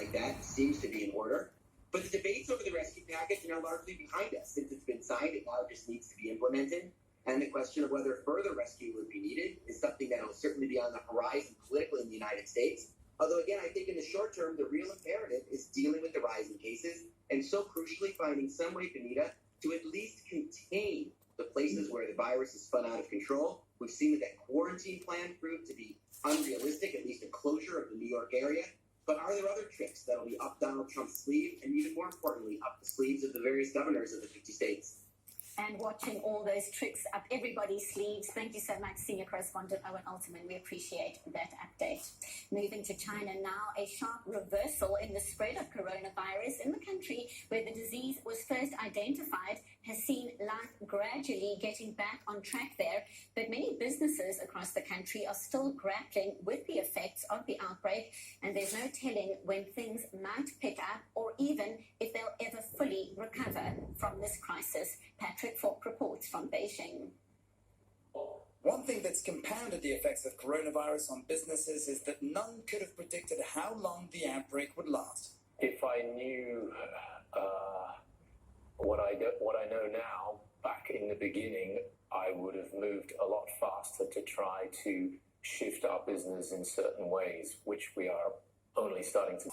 like that seems to be in order. But the debates over the rescue package are now largely behind us. Since it's been signed, it now just needs to be implemented. And the question of whether further rescue would be needed is something that will certainly be on the horizon politically in the United States. Although, again, I think in the short term, the real imperative is dealing with the rising cases and so crucially finding some way, Benita, to at least contain the places where the virus is spun out of control. We've seen that quarantine plan proved to be unrealistic, at least a closure of the New York area. But are there other tricks that'll be up Donald Trump's sleeve and even more importantly, up the sleeves of the various governors of the 50 states? And watching all those tricks up everybody's sleeves. Thank you so much, Senior Correspondent Owen Altman. We appreciate that update. Moving to China now, a sharp reversal in the spread of coronavirus in the country where the disease was first identified has seen life gradually getting back on track there. But many businesses across the country are still grappling with the effects of the outbreak, and there's no telling when things might pick up or even if they'll ever fully recover from this crisis. Patrick Falk reports from Beijing. One thing that's compounded the effects of coronavirus on businesses is that none could have predicted how long the outbreak would last. If I knew what I know now, back in the beginning, I would have moved a lot faster to try to shift our business in certain ways, which we are only starting to.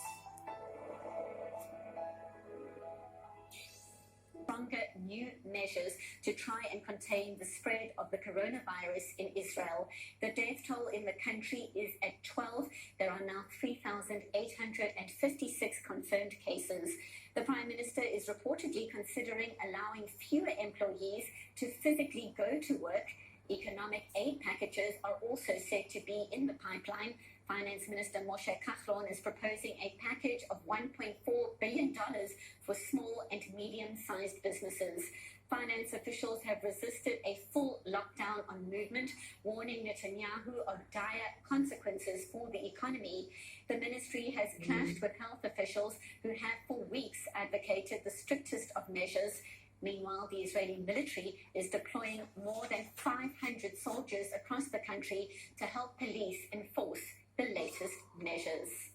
Stronger new measures to try and contain the spread of the coronavirus in Israel. The death toll in the country is at 12. There are now 3,856 confirmed cases. The Prime Minister is reportedly considering allowing fewer employees to physically go to work. Economic aid packages are also said to be in the pipeline. Finance Minister Moshe Kachlon is proposing a package of $1.4 billion for small and medium-sized businesses. Finance officials have resisted a full lockdown on movement, warning Netanyahu of dire consequences for the economy. The ministry has clashed with health officials who have for weeks advocated the strictest of measures. Meanwhile, the Israeli military is deploying more than 500 soldiers across the country to help police enforce the latest measures.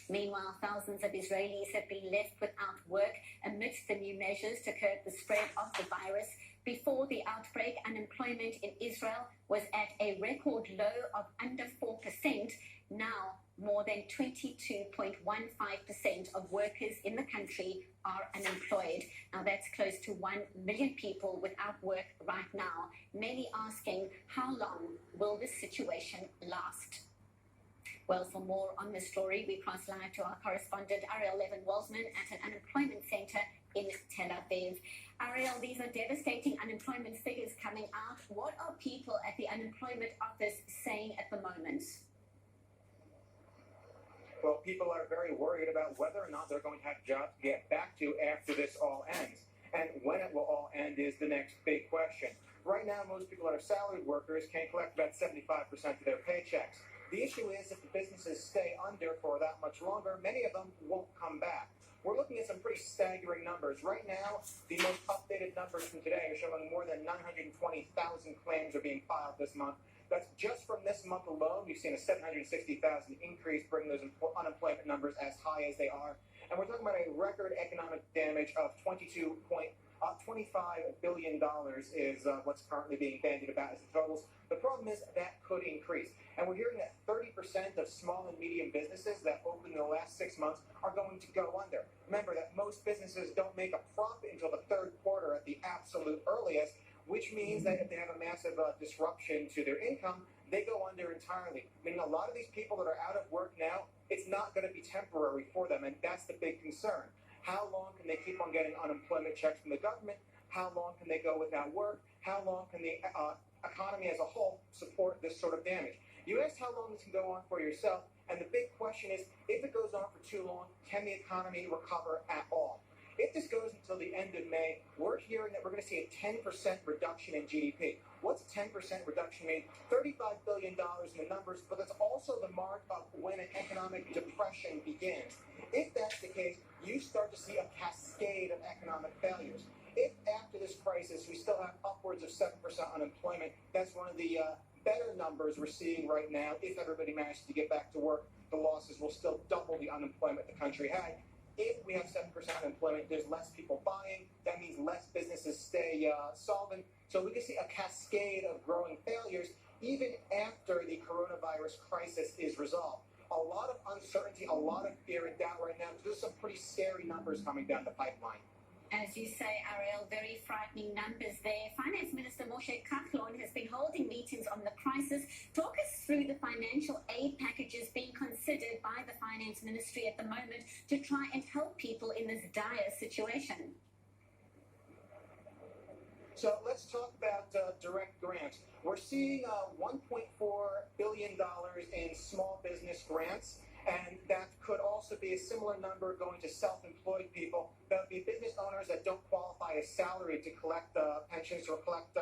Meanwhile, thousands of Israelis have been left without work amidst the new measures to curb the spread of the virus. Before the outbreak, unemployment in Israel was at a record low of under 4%. Now, more than 22.15% of workers in the country are unemployed. Now, that's close to 1 million people without work right now, many asking, how long will this situation last? Well, for more on this story, we cross live to our correspondent, Ariel Levin-Walsman, at an unemployment center in Tel Aviv. Ariel, these are devastating unemployment figures coming out. What are people at the unemployment office saying at the moment? Well, people are very worried about whether or not they're going to have jobs to get back to after this all ends. And when it will all end is the next big question. Right now, most people that are salaried workers can collect about 75% of their paychecks. The issue is if the businesses stay under for that much longer, many of them won't come back. We're looking at some pretty staggering numbers. Right now, the most updated numbers from today are showing more than 920,000 claims are being filed this month. That's just from this month alone. We've seen a 760,000 increase, bringing those unemployment numbers as high as they are. And we're talking about a record economic damage of $25 billion is what's currently being bandied about as the totals. The problem is that could increase. And we're hearing that 30% of small and medium businesses that opened in the last 6 months are going to go under. Remember that most businesses don't make a profit until the third quarter at the absolute earliest, which means that if they have a massive disruption to their income, they go under entirely. Meaning a lot of these people that are out of work now, it's not going to be temporary for them, and that's the big concern. How long can they keep on getting unemployment checks from the government? How long can they go without work? How long can the economy as a whole support this sort of damage? You asked how long this can go on for yourself, and the big question is, if it goes on for too long, can the economy recover at all? If this goes until the end of May, we're hearing that we're going to see a 10% reduction in GDP. What's a 10% reduction mean? $35 billion in the numbers, but that's also the mark of when an economic depression begins. If that's the case, you start to see a cascade of economic failures. If after this crisis we still have upwards of 7% unemployment, that's one of the better numbers we're seeing right now. If everybody manages to get back to work, the losses will still double the unemployment the country had. If we have 7% unemployment, there's less people buying. That means less businesses stay solvent. So we can see a cascade of growing failures even after the coronavirus crisis is resolved. A lot of uncertainty, a lot of fear and doubt right now. There's some pretty scary numbers coming down the pipeline. As you say, Ariel, very frightening numbers there. Finance Minister Moshe Kahlon has been holding meetings on the crisis. Talk us through the financial aid packages being considered by the Finance Ministry at the moment to try and help people in this dire situation. So let's talk about direct grants. We're seeing $1.4 billion in small business grants. And that could also be a similar number going to self-employed people. That would be business owners that don't qualify as salaried to collect pensions or collect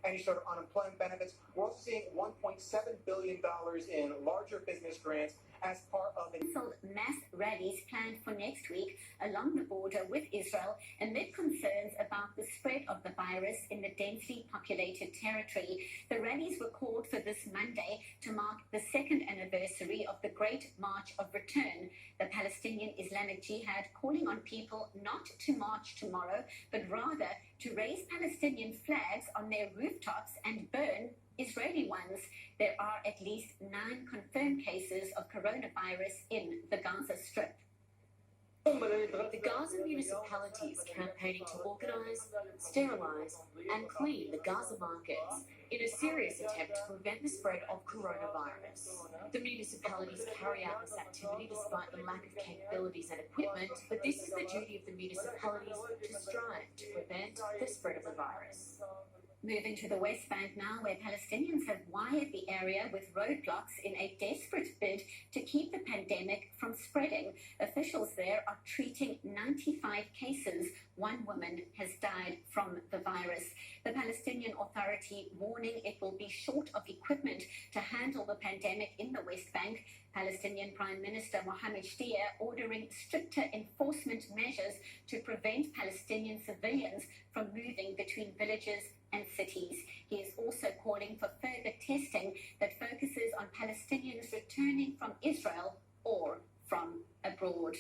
any sort of unemployment benefits. We're also seeing $1.7 billion in larger business grants as part of mass rallies planned for next week along the border with Israel amid concerns about the spread of the virus in the densely populated territory. The rallies were called for this Monday to mark the second anniversary of the Great March of Return. The Palestinian Islamic Jihad calling on people not to march tomorrow, but rather to raise Palestinian flags on their rooftops and burn Israeli ones. There are at least 9 confirmed cases of coronavirus in the Gaza Strip. The Gaza municipality is campaigning to organise, sterilise and clean the Gaza markets in a serious attempt to prevent the spread of coronavirus. The municipalities carry out this activity despite the lack of capabilities and equipment, but this is the duty of the municipalities to strive to prevent the spread of the virus. Moving to the West Bank now, where Palestinians have wired the area with roadblocks in a desperate bid to keep the pandemic from spreading. Officials there are treating 95 cases. 1 woman has died from the virus. The Palestinian Authority warning it will be short of equipment to handle the pandemic in the West Bank. Palestinian Prime Minister Mohammed Shia ordering stricter enforcement measures to prevent Palestinian civilians from moving between villages and cities. He is also calling for further testing that focuses on Palestinians returning from Israel or from abroad.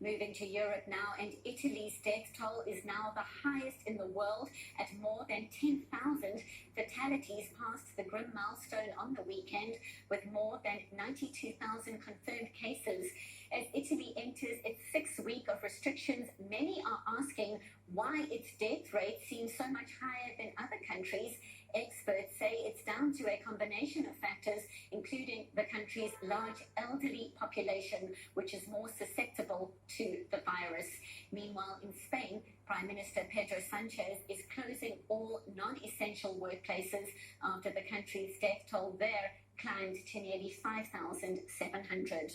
Moving to Europe now, and Italy's death toll is now the highest in the world at more than 10,000. Fatalities passed the grim milestone on the weekend with more than 92,000 confirmed cases. As Italy enters its 6th week of restrictions, many are asking why its death rate seems so much higher than other countries. Experts say it's down to a combination of factors, including the country's large elderly population, which is more susceptible to the virus. Meanwhile, in Spain, Prime Minister Pedro Sanchez is closing all non-essential workplaces after the country's death toll there climbed to nearly 5,700.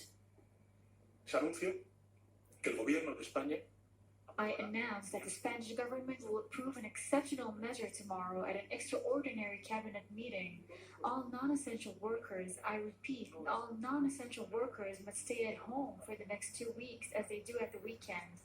Se anunció que el gobierno de España I announced that the Spanish government will approve an exceptional measure tomorrow at an extraordinary cabinet meeting. All non-essential workers, I repeat, all non-essential workers must stay at home for the next 2 weeks as they do at the weekend.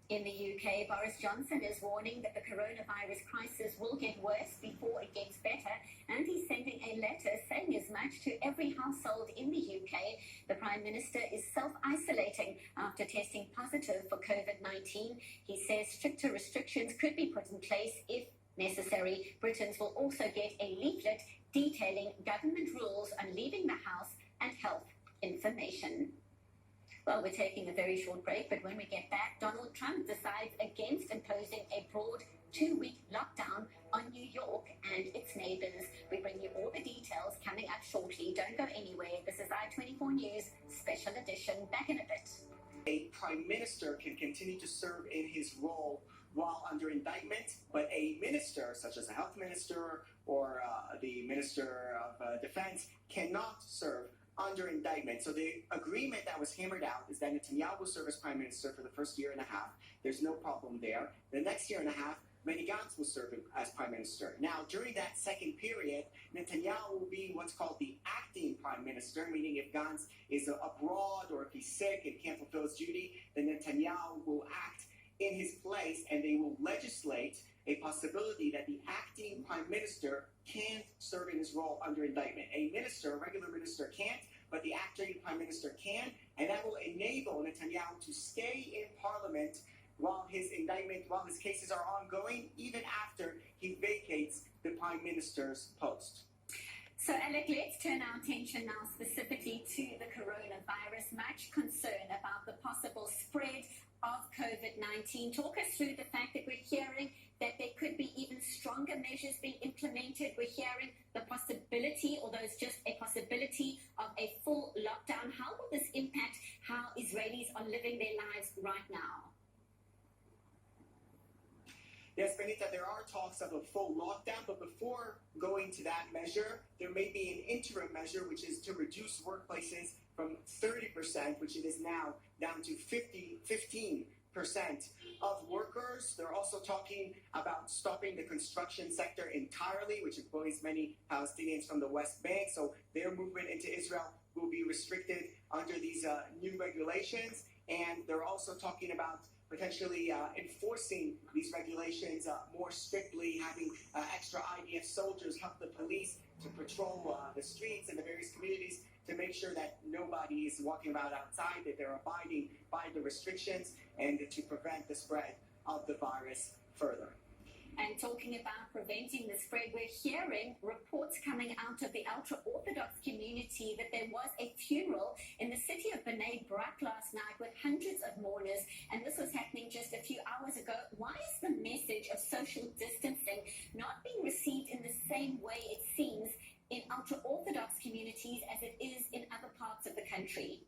In the UK, Boris Johnson is warning that the coronavirus crisis will get worse before it gets better, and he's sending a letter saying as much to every household in the UK. The Prime Minister is self-isolating after testing positive for COVID-19. He says stricter restrictions could be put in place if necessary. Britons will also get a leaflet detailing government rules on leaving the house and health information. Well, we're taking a very short break, but when we get back, Donald Trump decides against imposing a broad 2-week lockdown on New York and its neighbors. We bring you all the details coming up shortly. Don't go anywhere. This is i24 News Special Edition. Back in a bit. A prime minister can continue to serve in his role while under indictment, but a minister, such as a health minister or the minister of defense, cannot serve under indictment. So the agreement that was hammered out is that Netanyahu will serve as prime minister for the first year and a half. There's no problem there. The next year and a half, Benny Gantz will serve as prime minister. Now, during that second period, Netanyahu will be what's called the acting prime minister, meaning if Gantz is abroad or if he's sick and can't fulfill his duty, then Netanyahu will act in his place and they will legislate a possibility that the acting prime minister can't serve in his role under indictment. A regular minister can't, but the acting prime minister can, and that will enable Netanyahu to stay in parliament while his cases are ongoing, even after he vacates the prime minister's post. So, Alec, let's turn our attention now specifically to the coronavirus. Much concern about the possible spread of COVID-19. Talk us through the fact that we're hearing that there could be even stronger measures being implemented. We're hearing the possibility, although it's just a possibility, of a full lockdown. How will this impact how Israelis are living their lives right now? Yes, Benita, there are talks of a full lockdown, but before going to that measure, there may be an interim measure, which is to reduce workplaces from 30%, which it is now, down to 15% of workers. They're also talking about stopping the construction sector entirely, which employs many Palestinians from the West Bank. So their movement into Israel will be restricted under these new regulations. And they're also talking about potentially enforcing these regulations more strictly, having extra IDF soldiers help the police to patrol the streets and the various communities to make sure that nobody is walking around outside, that they're abiding by the restrictions, and to prevent the spread of the virus further. And talking about preventing the spread, we're hearing reports coming out of the ultra-Orthodox community that there was a funeral in the city of Bnei Brak last night with hundreds of mourners, and this was happening just a few hours ago. Why is the message of social distancing not being received in the same way, it seems, in ultra-Orthodox communities as it is in other parts of the country?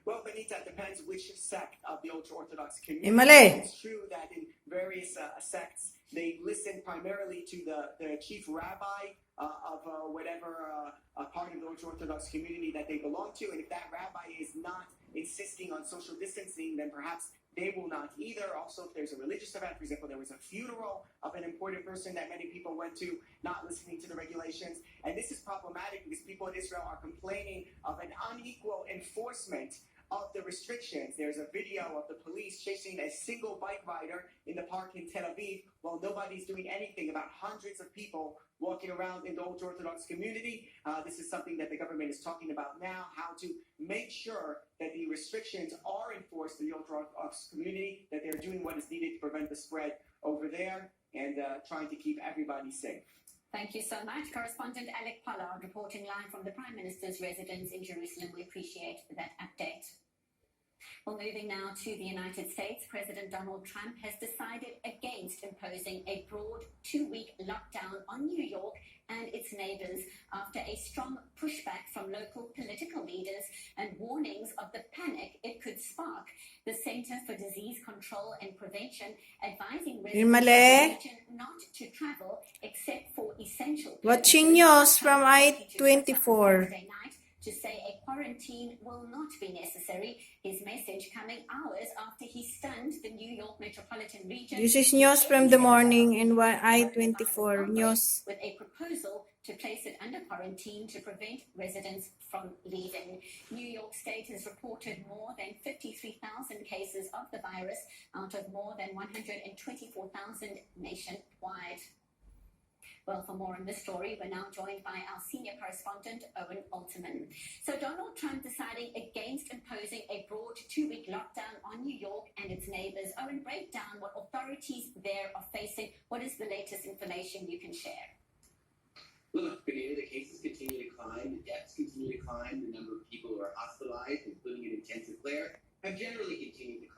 Well, Benita, it depends which sect of the ultra-Orthodox community. It's true that in various sects, they listen primarily to the chief rabbi of whatever part of the ultra-Orthodox community that they belong to. And if that rabbi is not insisting on social distancing, then perhaps they will not either. Also, if there's a religious event, for example, there was a funeral of an important person that many people went to, not listening to the regulations. And this is problematic because people in Israel are complaining of an unequal enforcement of the restrictions. There's a video of the police chasing a single bike rider in the park in Tel Aviv while nobody's doing anything about hundreds of people walking around in the ultra-Orthodox community. This is something that the government is talking about now, how to make sure that the restrictions are enforced in the ultra-Orthodox community, that they're doing what is needed to prevent the spread over there, and trying to keep everybody safe. Thank you so much. Correspondent Alec Pollard reporting live from the Prime Minister's residence in Jerusalem. We appreciate that update. Well, moving now to the United States, President Donald Trump has decided against imposing a broad 2-week lockdown on New York and its neighbors after a strong pushback from local political leaders and warnings of the panic it could spark. The Center for Disease Control and Prevention advising residents of the region not to travel except for essential. Watching news from I24. To say a quarantine will not be necessary. His message coming hours after he stunned the New York metropolitan region. This is news from the morning in I24 news. With a proposal to place it under quarantine to prevent residents from leaving. New York State has reported more than 53,000 cases of the virus out of more than 124,000 nationwide. Well, for more on this story, we're now joined by our senior correspondent, Owen Alterman. So Donald Trump deciding against imposing a broad 2-week lockdown on New York and its neighbors. Owen, break down what authorities there are facing. What is the latest information you can share? Look, Benita, the cases continue to climb, the deaths continue to climb, the number of people who are hospitalized, including in intensive care, have generally continued to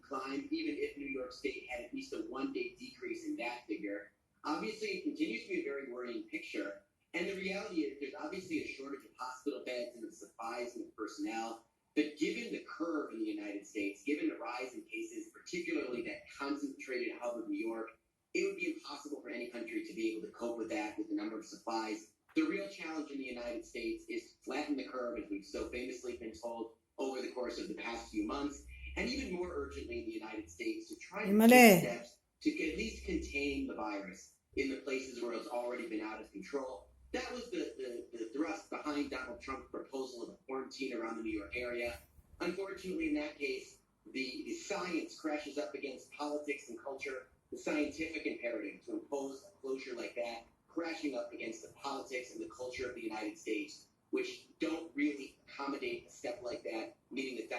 climb, even if New York State had at least a 1-day decrease in that figure. Obviously, it continues to be a very worrying picture. And the reality is there's obviously a shortage of hospital beds and the supplies and the personnel. But given the curve in the United States, given the rise in cases, particularly that concentrated hub of New York, it would be impossible for any country to be able to cope with that with the number of supplies. The real challenge in the United States is to flatten the curve, as we've so famously been told over the course of the past few months, and even more urgently in the United States, to try to take steps to at least contain the virus in the places where it's already been out of control. That was the thrust behind Donald Trump's proposal of a quarantine around the New York area. Unfortunately, in that case, the science crashes up against politics and culture, the scientific imperative to impose a closure like that, crashing up against the politics and the culture of the United States, which don't really accommodate a step like that, meaning that